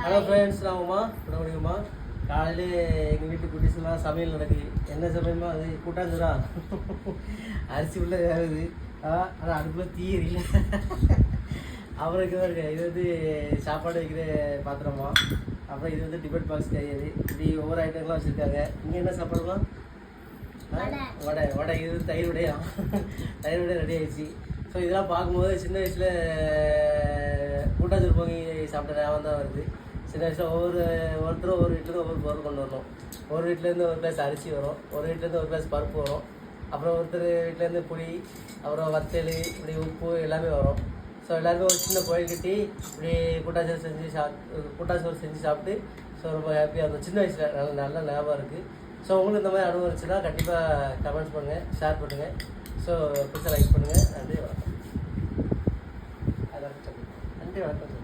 Hello friends, நான் உமா முடியுமா. காலையிலே எங்கள் வீட்டு குட்டிஸ்லாம் சமையல் நடக்குது. என்ன சமையலுமா அது? கூட்டாஞ்சுரா அரிசி உள்ள வேகுது. ஆனால் அதுக்குள்ளே தீ எரியல. அப்புறம் இருக்கு இது வந்து சாப்பாடு வைக்கிற பாத்திரமா. அப்புறம் இது வந்து டிபெட் பாக்ஸ் கிடையாது. இப்படி ஒவ்வொரு ஐட்டங்கள்லாம் வச்சுருக்காங்க. இங்கே என்ன சாப்பாடுலாம்? வடை இது தயிர் வடையா? தயிர் வடை ரெடி ஆகிடுச்சு. ஸோ இதெல்லாம் பார்க்கும்போது சின்ன வயசில் கூட்டாஞ்சோறு பொங்கி சாப்பிட்ட ஞாபகம் தான் வருது. சின்ன வயசில் ஒவ்வொருத்தரும் ஒவ்வொரு வீட்டிலேருந்து ஒவ்வொரு பொருள் கொண்டு வரணும். ஒரு வீட்டிலேருந்து ஒரு கிளாஸ் அரிசி வரும், ஒரு வீட்டிலேருந்து ஒரு கிளாஸ் பருப்பு வரும், அப்புறம் ஒருத்தர் வீட்டிலேருந்து புளி, அப்புறம் வத்தல், இப்படி உப்பு எல்லாமே வரும். ஸோ எல்லாருமே ஒரு சின்ன கோயில் கட்டி இப்படி கூட்டாஞ்சோறு செஞ்சு சாப்பிட்டு ஸோ ரொம்ப ஹாப்பியாக இருக்கும். சின்ன வயசில் நல்ல ஞாபகம் இருக்குது. ஸோ உங்களுக்கு இந்த மாதிரி அனுபவம் இருந்துச்சுன்னா கண்டிப்பாக கமெண்ட்ஸ் பண்ணுங்கள், ஷேர் பண்ணுங்கள். ஸோ பிடிச்ச லைக் பண்ணுங்கள். நன்றி, வணக்கம். நன்றி, வணக்கம்.